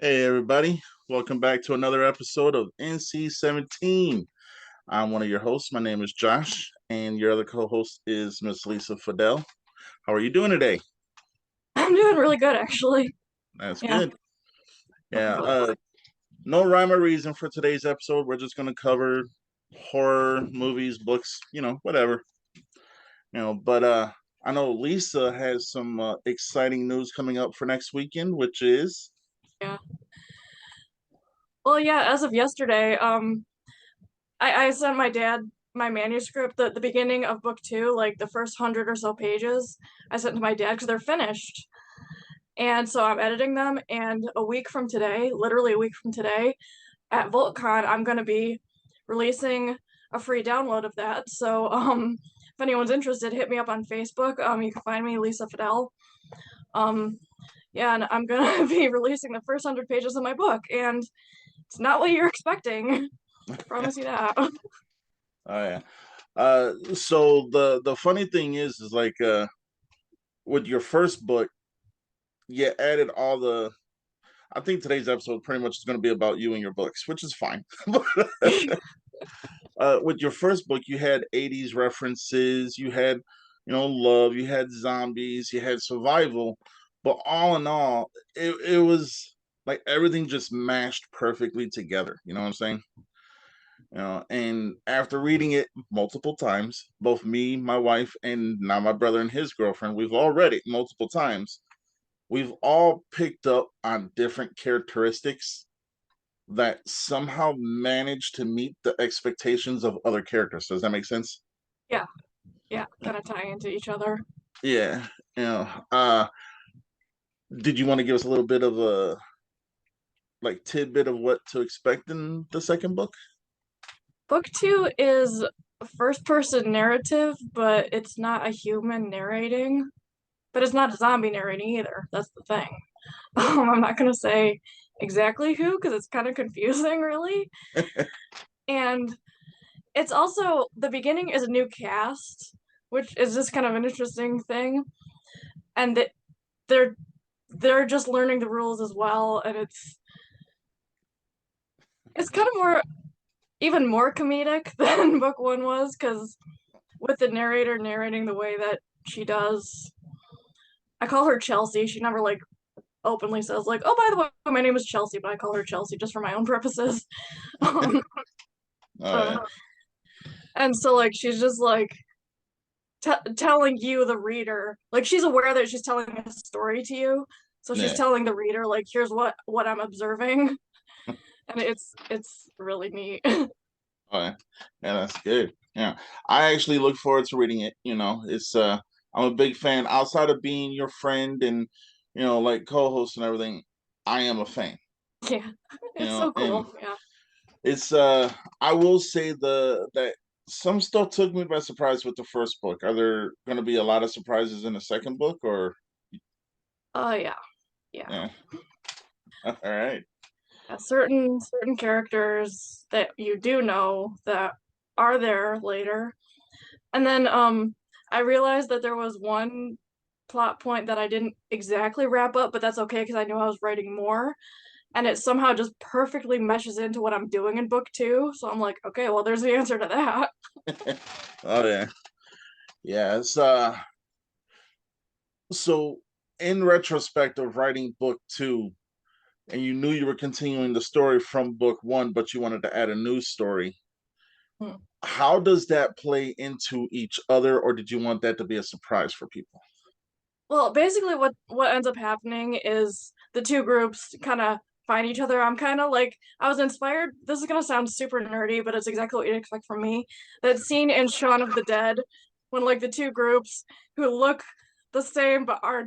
Hey everybody, welcome back to another episode of NC-17. I'm one of your hosts. My name is Josh, and your other co-host is Miss Lisa Fidel. How are you doing today? I'm doing really good, actually. That's Yeah, good. no Yeah, complaints. no rhyme or reason for today's episode. We're just gonna cover horror movies, books, whatever. But I know Lisa has some exciting news coming up for next weekend, which is Yeah. Well, yeah, as of yesterday, I sent my dad my manuscript, the beginning of book two, like the first 100 or so pages. I sent to my dad because they're finished. And so I'm editing them, and a week from today, literally a week from today, at VoltCon, I'm gonna be releasing a free download of that. So, if anyone's interested, hit me up on Facebook. You can find me, Lisa Fidel. Um, yeah, and I'm gonna be releasing the first 100 pages of my book, and it's not what you're expecting. Promise you that. oh yeah. So the funny thing is like with your first book, you added all the. I think today's episode pretty much is going to be about you and your books, which is fine. With your first book, you had '80s references, you had, love, you had zombies, you had survival, but all in all, it was like everything just mashed perfectly together. You know what I'm saying? And after reading it multiple times, both me, my wife, and now my brother and his girlfriend, we've all read it multiple times. We've all picked up on different characteristics that somehow manage to meet the expectations of other characters. Does that make sense? Yeah, yeah, kind of tie into each other. Yeah. You know, uh, did you want to give us a little bit of a like tidbit of what to expect in the second book? Book two is a first person narrative, but it's not a human narrating, but it's not a zombie narrating either. That's the thing. I'm not gonna say exactly who because it's kind of confusing, really. And it's also the beginning is a new cast, which is just kind of an interesting thing. And they're they're just learning the rules as well, and it's kind of more even more comedic than book one was because with the narrator narrating the way that she does. I call her Chelsea. She never like openly says like, "Oh, by the way, my name is Chelsea," but I call her Chelsea just for my own purposes. Um, Oh uh, yeah, and so like she's just like telling you the reader, like she's aware that she's telling a story to you, so she's yeah. telling the reader like, "Here's what I'm observing," and it's really neat. Oh yeah, yeah. That's good. Yeah, I actually look forward to reading it. It's I'm a big fan. Outside of being your friend and like co-host and everything, I am a fan. Yeah, You it's know, so and cool. Yeah. it's I will say that some stuff took me by surprise with the first book. Are there going to be a lot of surprises in the second book, or Oh yeah, yeah. yeah? All right. Certain characters that you do know that are there later. And then I realized that there was one plot point that I didn't exactly wrap up, but that's okay because I knew I was writing more. And it somehow just perfectly meshes into what I'm doing in book two. So I'm like, okay, well, there's the answer to that. Oh yeah, yeah. It's so in retrospect of writing book two, and you knew you were continuing the story from book one, but you wanted to add a new story. Hmm. How does that play into each other, or did you want that to be a surprise for people? Well, basically what ends up happening is the two groups kind of find each other. I'm kind of like I was inspired. This is gonna sound super nerdy, but it's exactly what you'd expect from me. That scene in Shaun of the Dead when like the two groups who look the same but are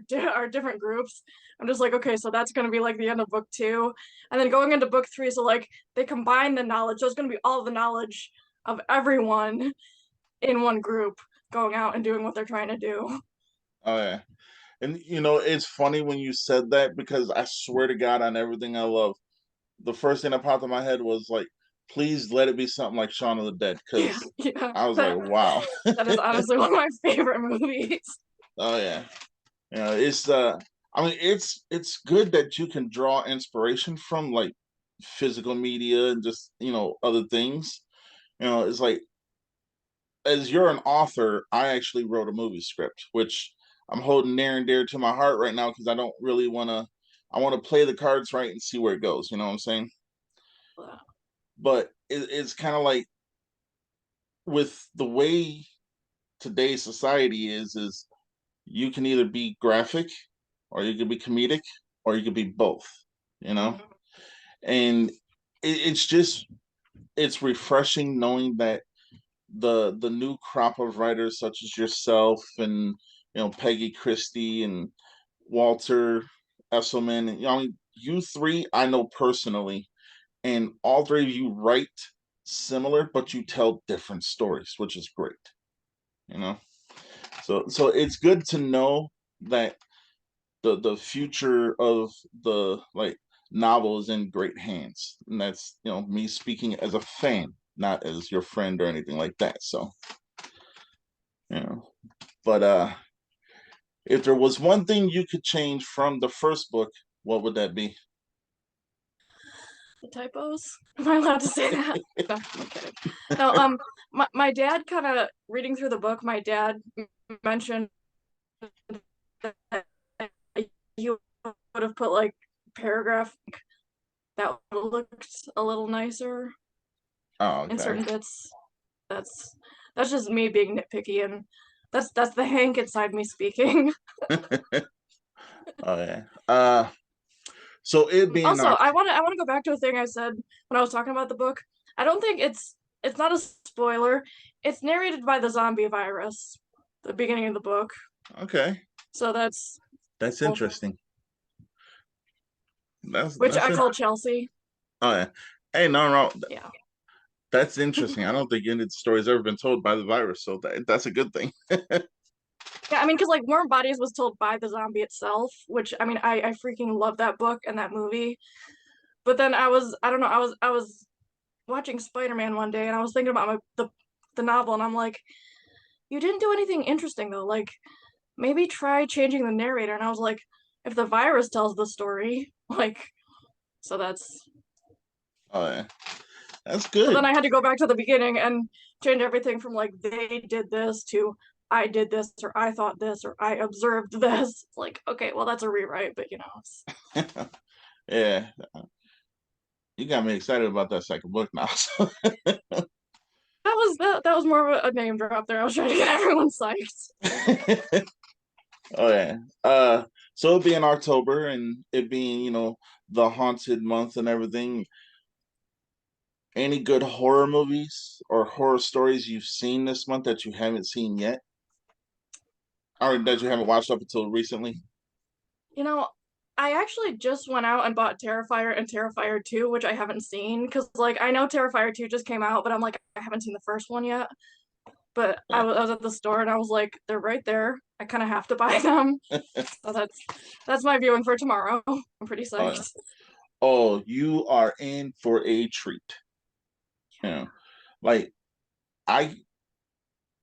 different groups. I'm just like, okay, so that's gonna be like the end of book two, and then going into book three. So like they combine the knowledge. So it's gonna be all the knowledge of everyone in one group going out and doing what they're trying to do. Oh yeah. And it's funny when you said that because I swear to God on everything I love, the first thing that popped in my head was like, please let it be something like Shaun of the Dead, Yeah, because yeah. I was like, wow. That is honestly one of my favorite movies. Oh yeah. It's I mean, it's good that you can draw inspiration from like physical media and just other things. It's like as you're an author, I actually wrote a movie script, which I'm holding near and dear to my heart right now because I don't really want to. I want to play the cards right and see where it goes. You know what I'm saying? But it's kind of like with the way today's society is you can either be graphic or you can be comedic or you can be both. You know, Mhm. and it's just it's refreshing knowing that the new crop of writers such as yourself and Peggy Christie and Walter Esselman and I mean you three I know personally and all three of you write similar but you tell different stories which is great you know so it's good to know that the future of the like novel is in great hands and that's me speaking as a fan not as your friend or anything like that so you know but if there was one thing you could change from the first book what would that be? The typos? Am I allowed to say that? No, I'm kidding. No, my dad kind of reading through the book. My dad mentioned that you would have put like paragraph that would have looked a little nicer Oh, in okay. certain bits. That's that's just me being nitpicky, and that's the Hank inside me speaking. Oh yeah. So it being Also, Oct- I want to go back to a thing I said when I was talking about the book. I don't think it's not a spoiler. It's narrated by the zombie virus, the beginning of the book. okay, So that's that's well, interesting. That's which that's I it. call Chelsea. Oh yeah. Hey, no, Yeah. that's interesting. I don't think any story's ever been told by the virus, so that's a good thing. Yeah, I mean, because like Warm Bodies was told by the zombie itself, which I mean, I freaking love that book and that movie. But then I don't know, I was watching Spider-Man one day and I was thinking about the novel and I'm like, you didn't do anything interesting though. Like maybe try changing the narrator. And I was like, if the virus tells the story, like, so that's. Oh yeah, that's So then good. I had to go back to the beginning and change everything from like they did this to I did this or I thought this or I observed this. It's like, okay, well that's a rewrite, but it's Yeah, you got me excited about that second book now. So. that was more of a name drop there. I was trying to get everyone psyched. Oh yeah. So it being October and it being, the haunted month and everything, any good horror movies or horror stories you've seen this month that you haven't seen yet? Or that you haven't watched up until recently? You know, I actually just went out and bought Terrifier and Terrifier 2, which I haven't seen because like I know Terrifier 2 just came out, but I'm like I haven't seen the first one yet. But Yeah. I was at the store and I was like, they're right there. I kind of have to buy them. So that's my viewing for tomorrow. I'm pretty Uh, psyched. oh, you are in for a treat. Yeah. Like I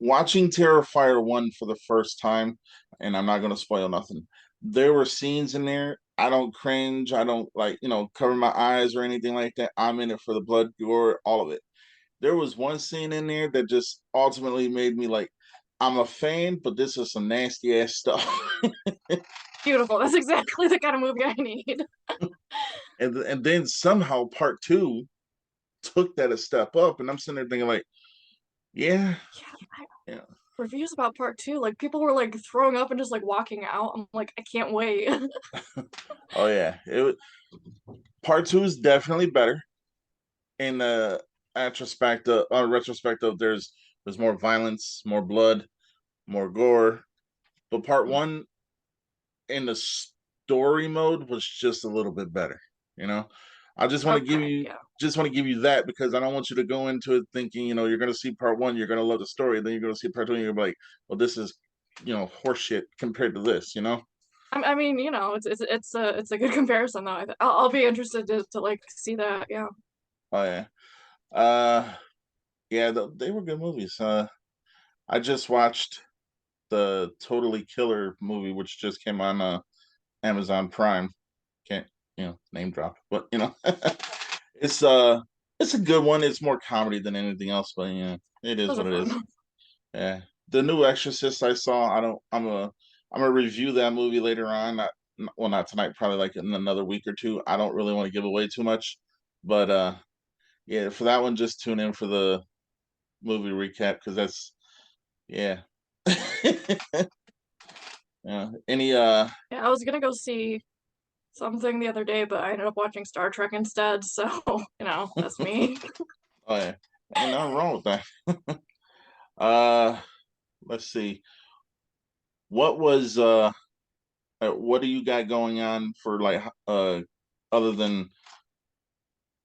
watching Terrifier 1 for the first time, and I'm not gonna spoil nothing. There were scenes in there. I don't cringe. I don't like, cover my eyes or anything like that. I'm in it for the blood, gore, all of it. There was one scene in there that just ultimately made me like, I'm a fan, but this is some nasty ass stuff. Beautiful. That's exactly the kind of movie I need. And then somehow part two took that a step up, and I'm sitting there thinking like, yeah, Yeah, yeah, reviews about part two, like people were like throwing up and just like walking out. I'm like, I can't wait. oh yeah. Part two is definitely better in the retrospective. There's more violence, more blood, more gore, but part one in the story mode was just a little bit better. You know, I Okay, yeah. just want to give you that because I don't want you to go into it thinking you're going to see part one, you're going to love the story, then you're going to see part two, and you're gonna be like, well, this is horseshit compared to this. I mean, it's a good comparison though. I'll be interested to like see that. Yeah. Oh yeah, uh, yeah, they were good movies. I just watched the Totally Killer movie, which just came on Amazon Prime. Can't name drop, but it's uh it's a good one. It's more comedy than anything else, but it is Those are what it is. fun. Yeah, the new Exorcist I saw. I don't. I'm gonna review that movie later on. Well, not tonight. Probably like in another week or two. I don't really want to give away too much, but yeah, for that one, just tune in for the movie recap because that's yeah. Yeah. Any Yeah, I was gonna go see something the other day, but I ended up watching Star Trek instead. So, that's me. oh yeah, ain't nothing wrong with that. Uh, let's see. What was what do you got going on for like other than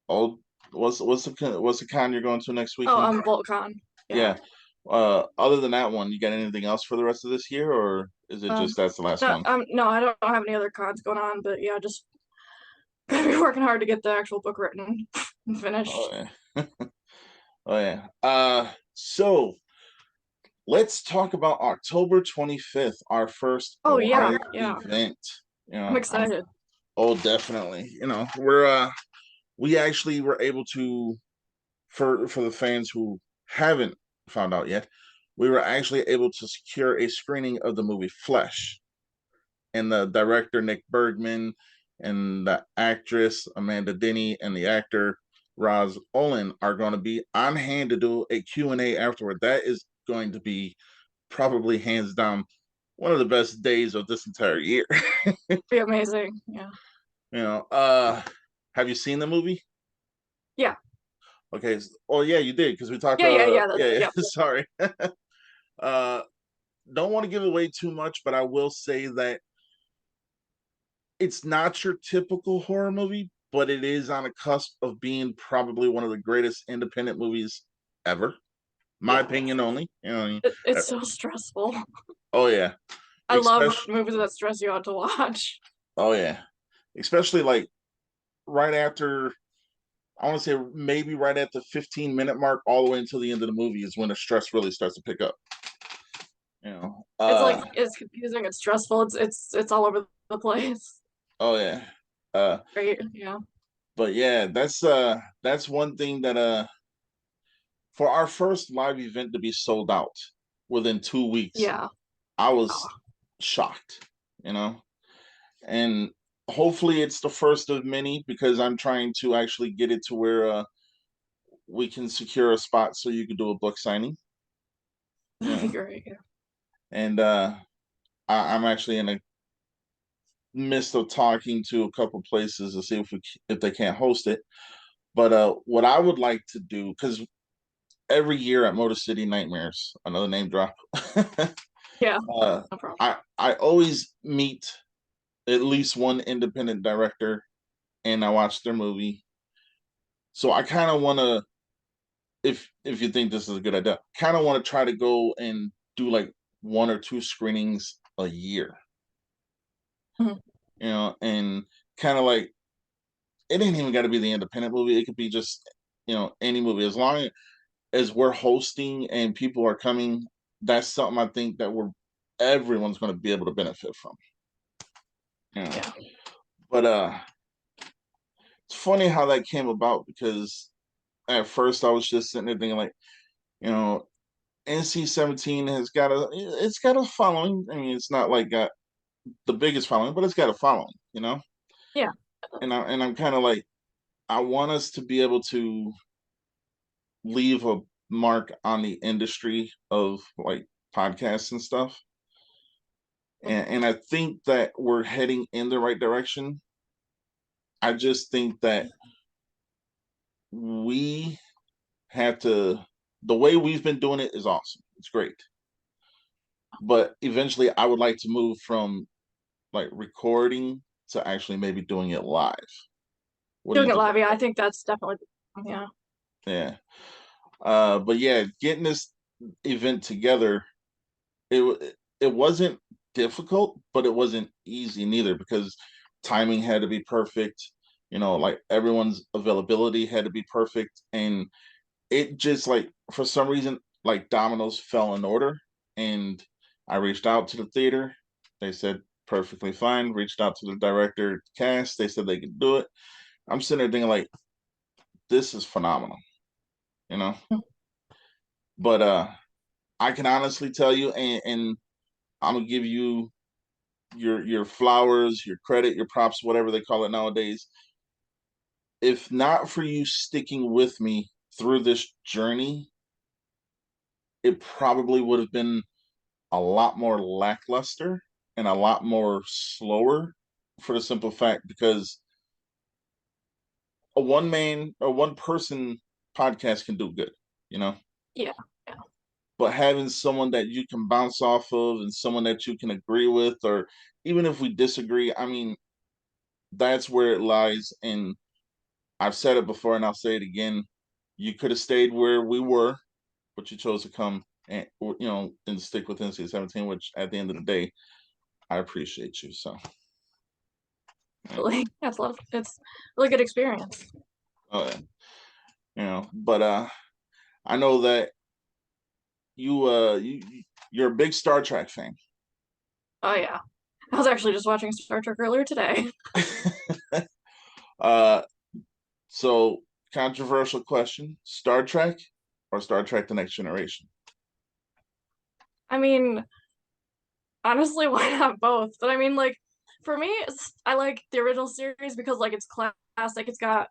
oh what's the con you're going to next Oh, weekend? Voltron. Yeah. Yeah. Other than that one, you got anything else for the rest of this year, or is it Um, just that's the last no, one? no, I don't have any other cons going on, but yeah, just gonna be working hard to get the actual book written and Oh finished. yeah. Oh yeah. So let's talk about October 25th, our first Oh yeah, live yeah. event. I'm I'm excited. oh definitely. We actually were able to for the fans who haven't found out yet, we were actually able to secure a screening of the movie Flesh. And the director Nick Bergman and the actress Amanda Denny and the actor Roz Olin are going to be on hand to do a Q&A afterward. That is going to be probably hands down one of the best days of this entire year. Be amazing. Yeah. you know, uh have you seen the movie? Yeah. Okay. Oh yeah, you did because we talked Yeah. yeah, yeah. Yep. Sorry. uh don't want to give away too much, but I will say that it's not your typical horror movie, but it is on a cusp of being probably one of the greatest independent movies ever. My Yeah. opinion only. It's so stressful. Oh yeah, I love especially movies that stress you out to watch. oh yeah, especially like right after I want to say maybe right at the 15-minute mark, all the way until the end of the movie is when the stress really starts to pick up. You know, It's like it's confusing, it's stressful, it's all over the place. oh yeah, uh, Great. Yeah. but yeah, that's one thing that for our first live event to be sold out within 2 weeks, Yeah. I Oh, was shocked, you know, and hopefully it's the first of many because I'm trying to actually get it to where we can secure a spot so you can do a book signing, you that'd be know, great. Yeah. and I'm actually in the midst of talking to a couple places to see if they can't host it. But what I would like to do because every year at Motor City Nightmares, another name drop. Yeah, uh, no problem. I always meet at least one independent director and I watch their movie. So I kind of want to, if you think this is a good idea, kind of want to try to go and do like one or two screenings a year, Mhm. and kind of like it ain't even got to be the independent movie. It could be just any movie as long as we're hosting and people are coming. That's something I think that everyone's going to be able to benefit from. You know, Yeah. but it's funny how that came about because at first I was just sitting there thinking like, you know, NC-17 it's got a following. I mean, it's not like got the biggest following, but it's got a following, Yeah. And I'm kind of like I want us to be able to leave a mark on the industry of like podcasts and stuff. And I think that we're heading in the right direction. I just think that we have to the way we've been doing it is awesome. It's great. But eventually I would like to move from like recording to actually maybe doing it live. What do you Doing it think live, about yeah, I that? think that's definitely yeah. Yeah. But yeah, getting this event together, it wasn't difficult, but it wasn't easy neither because timing had to be perfect. Like everyone's availability had to be perfect, and it just like for some reason like dominoes fell in order, and I reached out to the theater. They said Perfectly fine. Reached out to the director, cast. They said they could do it. I'm sitting there thinking like, this is phenomenal, you know. But I can honestly tell you, and I'm gonna give you your flowers, your credit, your props, whatever they call it nowadays. If not for you sticking with me through this journey, it probably would have been a lot more lackluster and a lot more slower for the simple fact because a one man or one person podcast can do good, you know. Yeah. Yeah. But having someone that you can bounce off of and someone that you can agree with, or even if we disagree, I mean, that's where it lies. And I've said it before and I'll say it again. You could have stayed where we were, but you chose to come and and stick with NC-17, which at the end of the day, I appreciate you. So yeah. Really. That's a lot of, it's a really good experience. uh, but I know that you're a big Star Trek fan. Oh yeah. I was actually just watching Star Trek earlier today. uh so controversial question, Star Trek or Star Trek The Next Generation? I mean, honestly, why not both? But I mean, like, for me, I like the original series because like it's classic. It's got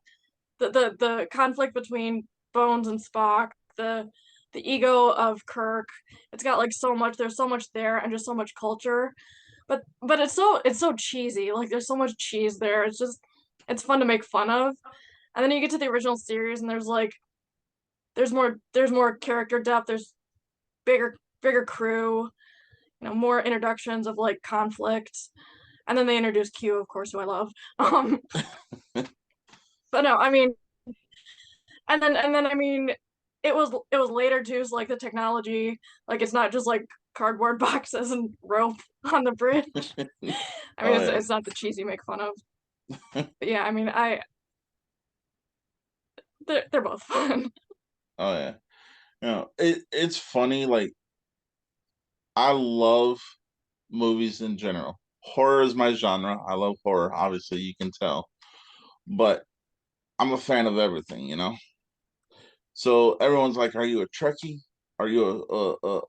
the conflict between Bones and Spock, the ego of Kirk. It's got like so much. There's so much there, and just so much culture. But it's so cheesy. Like there's so much cheese there. It's fun to make fun of. And then you get to the original series, and there's like there's more character depth. There's bigger crew. More introductions of like conflict. And then they introduced Q, of course, who I love. But no, I mean, and then I mean, it was later too. So like the technology, like it's not just like cardboard boxes and rope on the bridge. I mean, Oh it's yeah. it's not the cheesy make fun of. But yeah, I mean, they're both fun. Oh yeah. It's funny. Like I love movies in general. Horror is my genre. I love horror. Obviously, you can tell, but I'm a fan of everything. So everyone's like, "Are you a Trekkie? Are you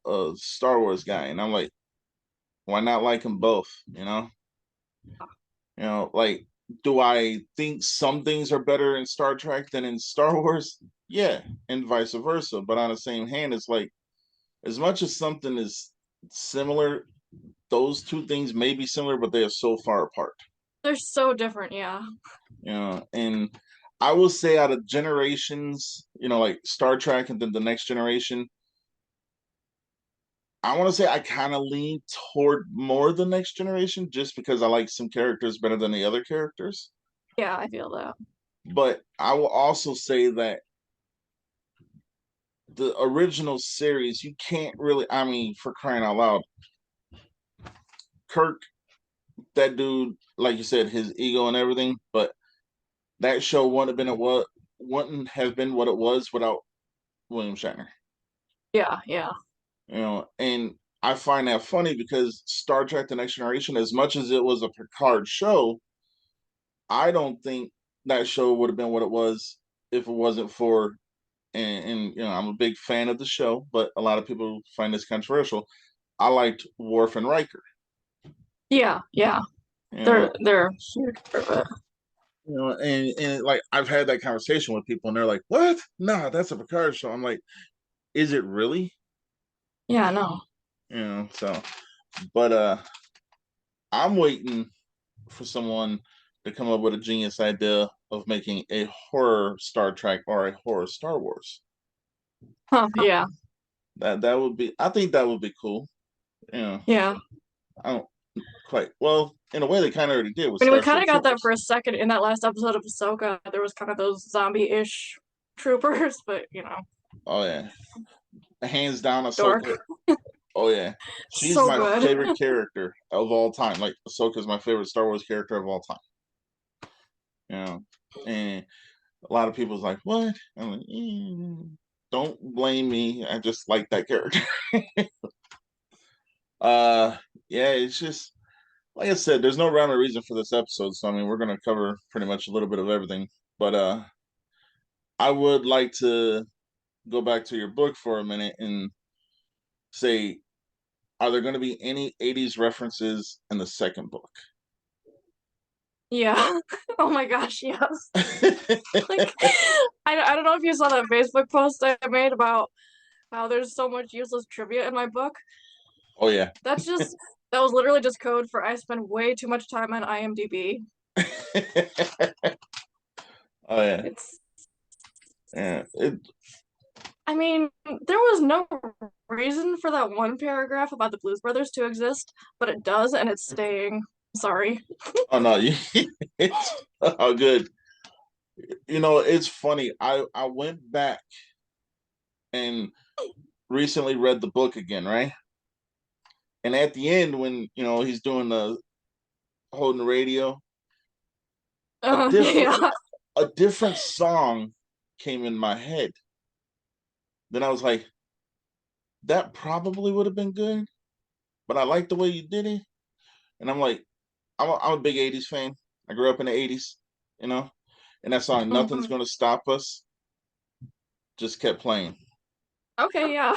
a Star Wars guy?" And I'm like, "Why not like them both?" Like, do I think some things are better in Star Trek than in Star Wars? Yeah, and vice versa. But on the same hand, it's like as much as something is similar, those two things may be similar, but they are so far apart. They're so different, yeah. And I will say out of generations, like Star Trek and then the Next Generation, I want to say I kind of lean toward more the Next Generation just because I like some characters better than the other characters. Yeah, I feel that. But I will also say that the original series, you can't really, I mean, for crying out loud, Kirk, that dude, like you said, his ego and everything, but that show wouldn't have been what it was without William Shatner. Yeah, yeah. And I find that funny because Star Trek: The Next Generation, as much as it was a Picard show, I don't think that show would have been what it was if it wasn't for. And I'm a big fan of the show, but a lot of people find this controversial. I liked Worf and Riker. Yeah, yeah. You know, They're huge for it. and like I've had that conversation with people, and they're like, "What? No, that's a Picard show." I'm like, "Is it really?" Yeah, no. So, but I'm waiting for someone to come up with a genius idea of making a horror Star Trek or a horror Star Wars. Huh, yeah. That would be. I think that would be cool. You know, Yeah. I don't quite. Well, in a way, they kind of already did with I mean, we kind Starship of got that for Troopers. a second in that last episode of Ahsoka. There was kind of those zombie-ish troopers, but Oh yeah, hands down, dork. Ahsoka. Oh yeah, she's So my good. favorite character of all time. Like Ahsoka is my favorite Star Wars character of all time. And a lot of people's like, "What?" I'm like, don't blame me. I just like that character. uh, yeah, it's just like I said, there's no rhyme or reason for this episode, so I mean we're gonna cover pretty much a little bit of everything. But I would like to go back to your book for a minute and say, are there gonna be any 80s references in the second book? Yeah. Oh my gosh, yes. Like, I don't know if you saw that Facebook post I made about how there's so much useless trivia in my book. Oh yeah. That's just that was literally just code for I spend way too much time on IMDb. Oh yeah. It's Yeah. I mean, there was no reason for that one paragraph about the Blues Brothers to exist, but it does, and it's staying. Sorry. Oh no, it's oh good. You know, it's funny. I went back and recently read the book again, right? And at the end, when he's doing the holding the radio, a different Yeah. a different song came in my head. Then I was like, that probably would have been good, but I like the way you did it. And I'm like, I'm a big '80s fan. I grew up in the '80s, you know, and that song "Nothing's Mhm. Gonna Stop Us" just kept playing. Okay, yeah.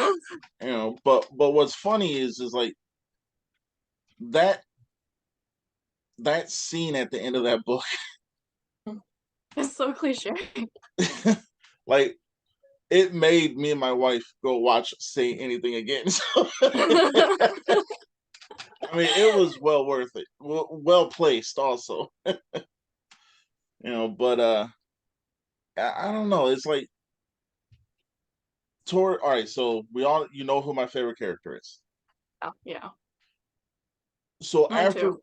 But what's funny is like that that scene at the end of that book, It's so cliche. like it made me and my wife go watch Say Anything Again. So, I mean, it was well worth it, well placed, also. But I don't know. It's like Tor. All right, so we all know who my favorite character is. Oh, yeah. So Mine after, too.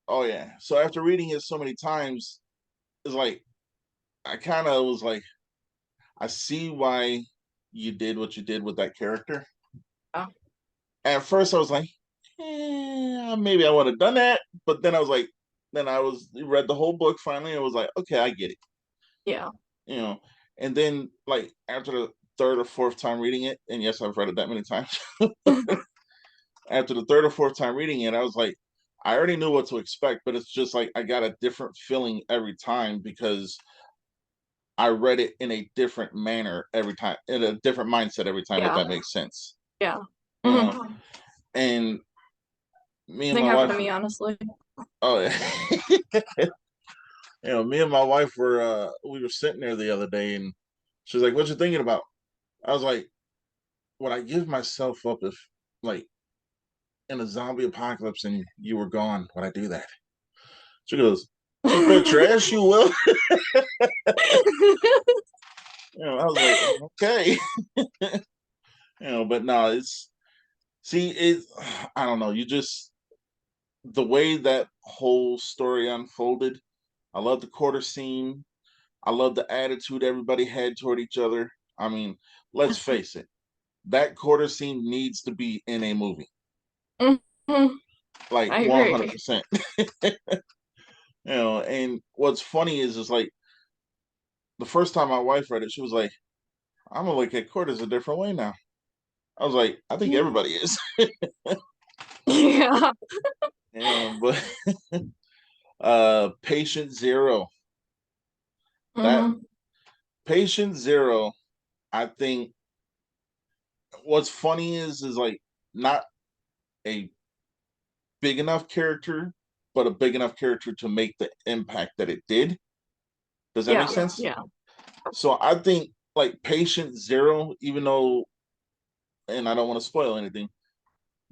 oh yeah, so after reading it so many times, it's like I kind of was like, I see why you did what you did with that character. Oh, At first, I was like, maybe I would have done that, but then I was like, then I was read the whole book finally, and was like, okay, I get it, yeah. you know. And then like after the third or fourth time reading it, and yes, I've read it that many times. After the third or fourth time reading it, I was like, I already knew what to expect, but it's just like I got a different feeling every time because I read it in a different manner every time, in a different mindset every time, if Yeah. that makes sense. Yeah. You Hmm. know, and me and Thing my happened to wife, me, honestly. oh yeah, me and my wife we were sitting there the other day, and she was like, "What you thinking about?" I was like, "Would I give myself up if, like, in a zombie apocalypse and you were gone? Would I do that?" She goes, "If you bet your ass you will." I was like, "Okay," but no, it's see it. I don't know. You just the way that whole story unfolded. I love the quarter scene. I love the attitude everybody had toward each other. I mean, let's face it, that quarter scene needs to be in a movie, Mhm. like I agree. 100%. And what's funny is like the first time my wife read it, she was like, "I'm gonna look at quarters a different way now." I was like, "I think everybody is." Yeah. But Patient Zero, that Hmm. Patient Zero, I think what's funny is like not a big enough character, but a big enough character to make the impact that it did. Does that make Yeah. sense? Yeah. So I think like Patient Zero, even though, and I don't want to spoil anything,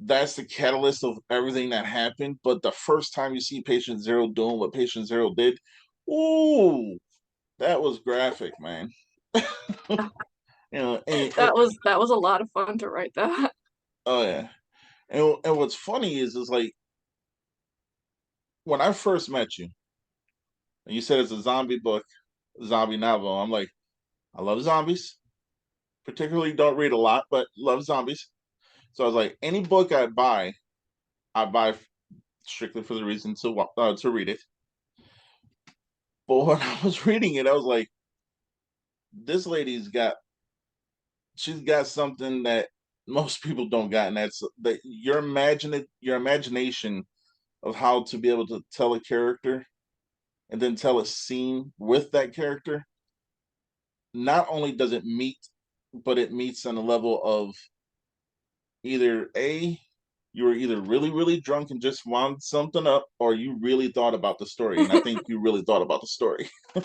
that's the catalyst of everything that happened. But the first time you see Patient Zero doing what Patient Zero did, ooh, that was graphic, man. That was a lot of fun to write that. Oh yeah, and what's funny is like when I first met you, and you said it's a zombie book, zombie novel. I'm like, I love zombies. Particularly don't read a lot, but love zombies. So I was like, any book I buy strictly for the reason to read it. But when I was reading it, I was like, this she's got something that most people don't got, and that's that your imagination of how to be able to tell a character and then tell a scene with that character, not only does it meet, but it meets on a level of either A, you were either really, really drunk and just wound something up, or you really thought about the story. And I think you really thought about the story. I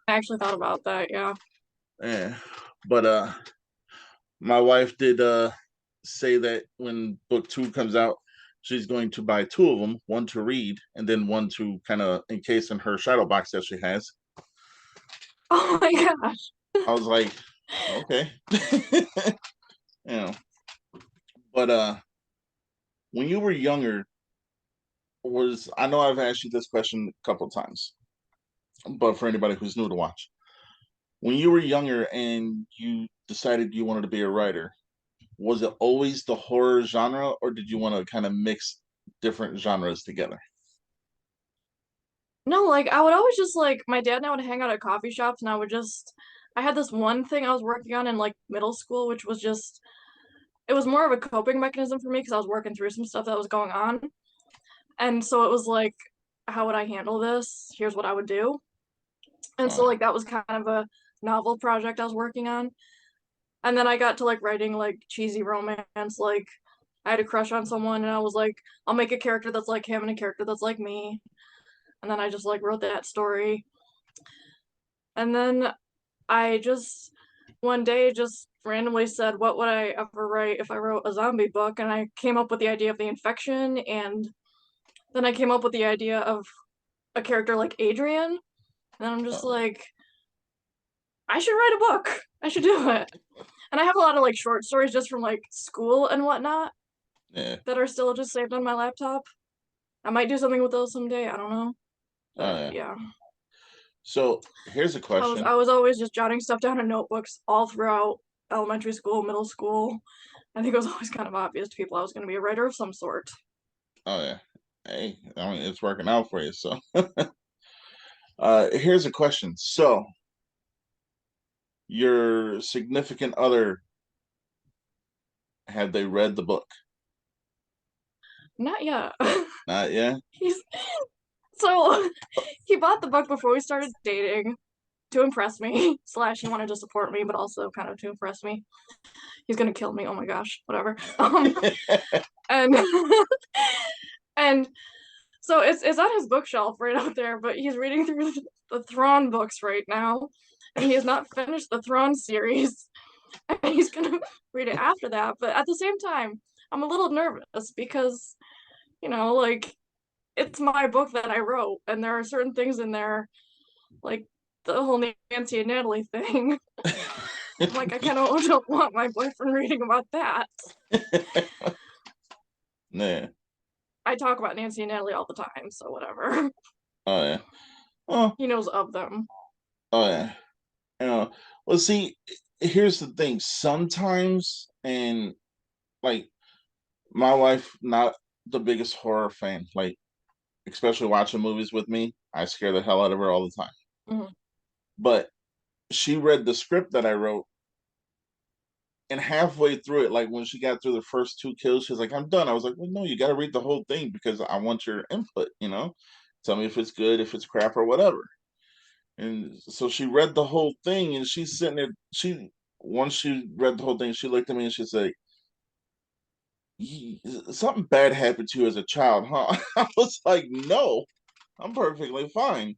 actually thought about that, yeah. Yeah. But my wife did say that when book two comes out, she's going to buy two of them, one to read and then one to kind of encase in her shadow box that she has. Oh my gosh. I was like, okay. You know, but when you were younger, was I know I've asked you this question a couple of times, but for anybody who's new to watch, when you were younger and you decided you wanted to be a writer, was it always the horror genre, or did you want to kind of mix different genres together? No, like I would always just like my dad and I would hang out at coffee shops and I would just I had this one thing I was working on in like middle school, which was just it was more of a coping mechanism for me because I was working through some stuff that was going on. And so it was like, how would I handle this? Here's what I would do. And so Uh, like that was kind of a novel project I was working on. And then I got to like writing like cheesy romance, like I had a crush on someone and I was like, I'll make a character that's like him and a character that's like me. And then I just like wrote that story. And then I just one day just randomly said, what would I ever write if I wrote a zombie book? And I came up with the idea of the infection and then I came up with the idea of a character like Adrian. And I'm just uh, like, I should write a book. I should do it. And I have a lot of like short stories just from like school and whatnot yeah. that are still just saved on my laptop. I might do something with those someday. I don't know. But Yeah. yeah. So here's a I was question. I was always just jotting stuff down in notebooks all throughout elementary school, middle school. I think it was always kind of obvious to people I was going to be a writer of some sort. Oh yeah. Hey, I mean it's working out for you. So here's a question. So your significant other, have they read the book? Not yet. Not yet. He's so he bought the book before we started dating to impress me. Slash, he wanted to support me, but also kind of to impress me. He's gonna kill me. Oh my gosh, whatever. And and so it's on his bookshelf right out there, but he's reading through the Thrawn books right now, and he has not finished the Thrawn series. And he's gonna read it after that. But at the same time, I'm a little nervous because, like it's my book that I wrote, and there are certain things in there, like the whole Nancy and Natalie thing. Like I kind of don't want my boyfriend reading about that. Yeah. I talk about Nancy and Natalie all the time, so whatever. Oh yeah. Oh, He knows of them. oh yeah. Well, see, here's the thing. Sometimes, and like my wife, not the biggest horror fan. Like, especially watching movies with me, I scare the hell out of her all the time. Mhm. But she read the script that I wrote, and halfway through it, like when she got through the first two kills, she's like, "I'm done." I was like, "Well, no, you got to read the whole thing because I want your input. Tell me if it's good, if it's crap, or whatever." And so she read the whole thing, and she's sitting there. Once she read the whole thing, she looked at me and she said, "Something bad happened to you as a child, huh?" I was like, "No, I'm perfectly fine."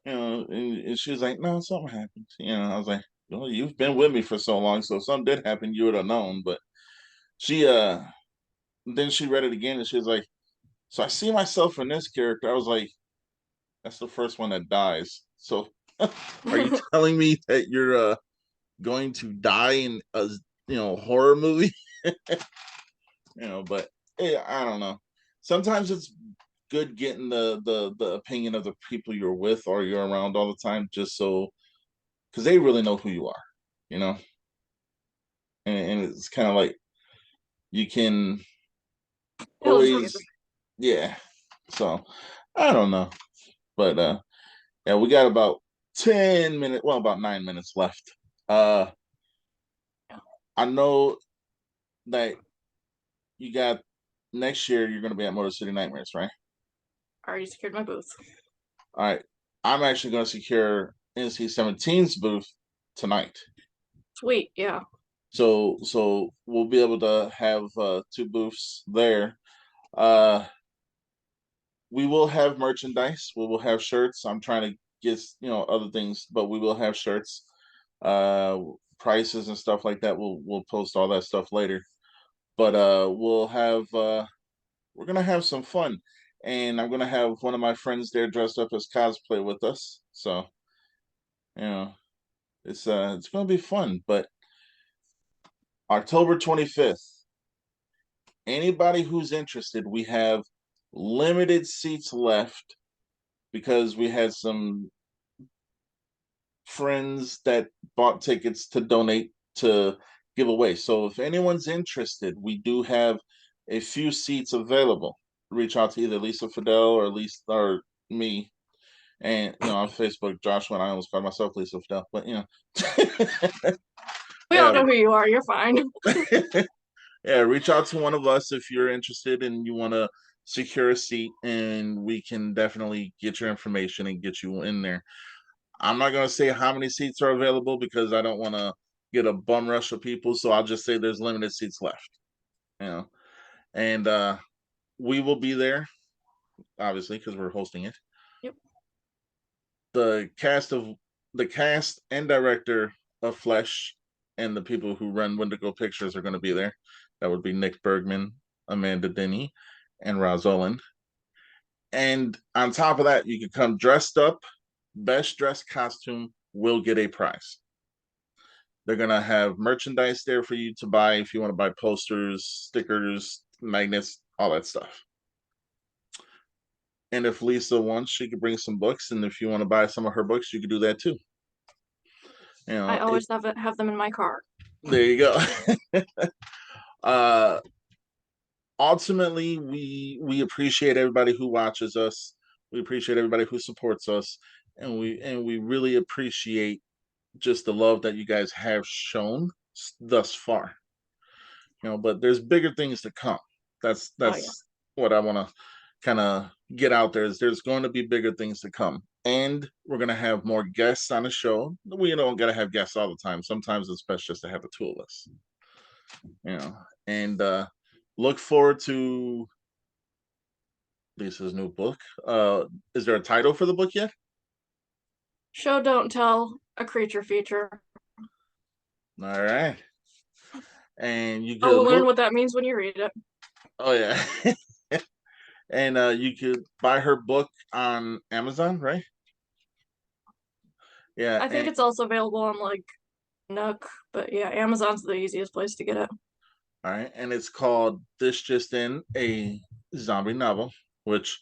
And she was like, "No, something happened." I was like, "Well, you've been with me for so long, so if something did happen, you would have known." But she then she read it again and she was like, "So I see myself in this character." I was like, "That's the first one that dies. So are you telling me that you're going to die in a horror movie?" But yeah, I don't know. Sometimes it's good getting the opinion of the people you're with or you're around all the time, just so because they really know who you are, you know. And it's kind of like you can It'll just be always, interesting. yeah. So I don't know, but yeah, we got about 10 minutes, well, about 9 minutes left. Uh, Yeah. I know that you got next year. You're going to be at Motor City Nightmares, right? I already secured my booth. All right. I'm actually going to secure NC-17's booth tonight. Sweet, yeah. So we'll be able to have two booths there. Uh, we will have merchandise. We will have shirts. I'm trying to get other things, but we will have shirts. Uh, Prices and stuff like that. We'll post all that stuff later. But we're gonna have some fun, and I'm gonna have one of my friends there dressed up as cosplay with us. So you know, it's gonna be fun. But October 25th, anybody who's interested, we have limited seats left because we had some friends that bought tickets to donate to give away. So if anyone's interested, we do have a few seats available. Reach out to either Lisa Fidel or Lisa or me. And on Facebook, Joshua, and I almost called myself Lisa Fidel, but We all yeah. know who you are. You're fine. Yeah, reach out to one of us if you're interested and you want to secure a seat, and we can definitely get your information and get you in there. I'm not going to say how many seats are available because I don't want to get a bum rush of people. So I'll just say there's limited seats left. And we will be there, obviously, because we're hosting it. Yep. The cast and director of Flesh and the people who run Wendigo Pictures are going to be there. That would be Nick Bergman, Amanda Denny, and Roz Oland. And on top of that, you can come dressed up. Best dressed costume will get a prize. They're going to have merchandise there for you to buy if you want to buy posters, stickers, magnets, all that stuff. And if Lisa wants, she could bring some books. And if you want to buy some of her books, you could do that too. I always have them in my car. There you go. uh, Ultimately, we appreciate everybody who watches us. We appreciate everybody who supports us, and we really appreciate just the love that you guys have shown thus far. But there's bigger things to come. That's Oh yeah. what I want to kind of get out there. Is there's going to be bigger things to come, and we're going to have more guests on the show. We don't got to have guests all the time. Sometimes it's best just to have the two of us. And look forward to Lisa's new book. Is there a title for the book yet? Show don't tell, a creature feature. All right. And you Oh, could we'll learn look. what that means when you read it. Oh yeah. And you could buy her book on Amazon, right? Yeah. I think And it's also available on like Nook, but yeah, Amazon's the easiest place to get it. all right. And it's called This Just In, a zombie novel, which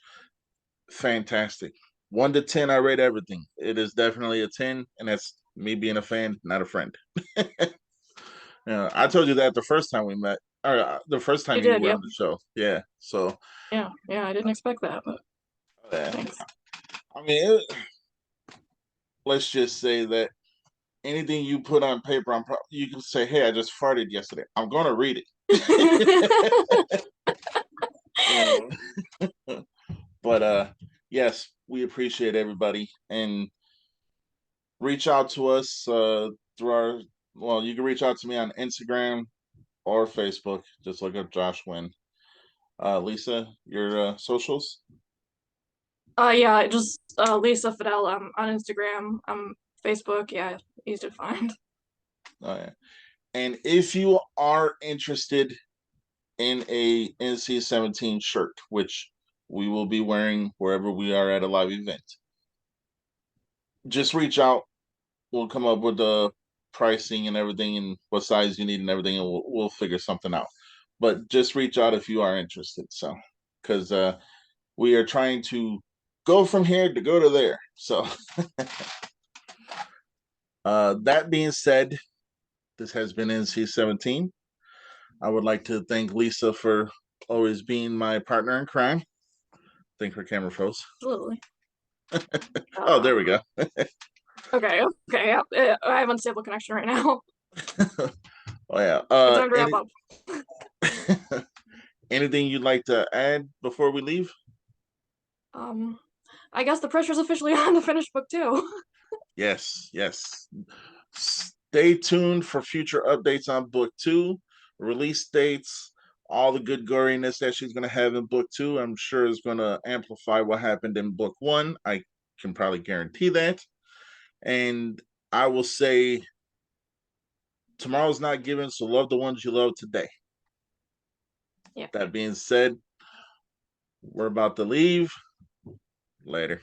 fantastic. 1 to 10, I rate everything. It is definitely a 10, and that's me being a fan, not a friend. I told you that the first time we met, or the first You time you did, were yep. on the show. Yeah. So, Yeah, yeah, I didn't expect that, but uh, thanks. I mean, let's just say that anything you put on paper, you can say, "Hey, I just farted yesterday. I'm gonna read it." But yes, we appreciate everybody and reach out to us through our. Well, you can reach out to me on Instagram or Facebook. Just look up Josh Wynn. Lisa, your socials. Yeah, just Lisa Fidel on Instagram, Facebook, yeah, easy to find. Yeah. And if you are interested in a NC-17 shirt, which we will be wearing wherever we are at a live event, just reach out. We'll come up with the pricing and everything and what size you need and everything, and we'll figure something out. But just reach out if you are interested. So, because we are trying to go from here to go to there. So, that being said, this has been NC-17. I would like to thank Lisa for always being my partner in crime. Think her camera froze. Absolutely. Oh, there we go. Okay, okay, yeah. I have unstable connection right now. Oh yeah. It's time to wrap up. Anything you'd like to add before we leave? Um, I guess the pressure's officially on to finish book two. Yes, yes. Stay tuned for future updates on book two, release dates, all the good goriness that she's going to have in book two. I'm sure is going to amplify what happened in book one. I can probably guarantee that. And I will say, tomorrow's not given, so love the ones you love today. Yeah. That being said, we're about to leave. Later.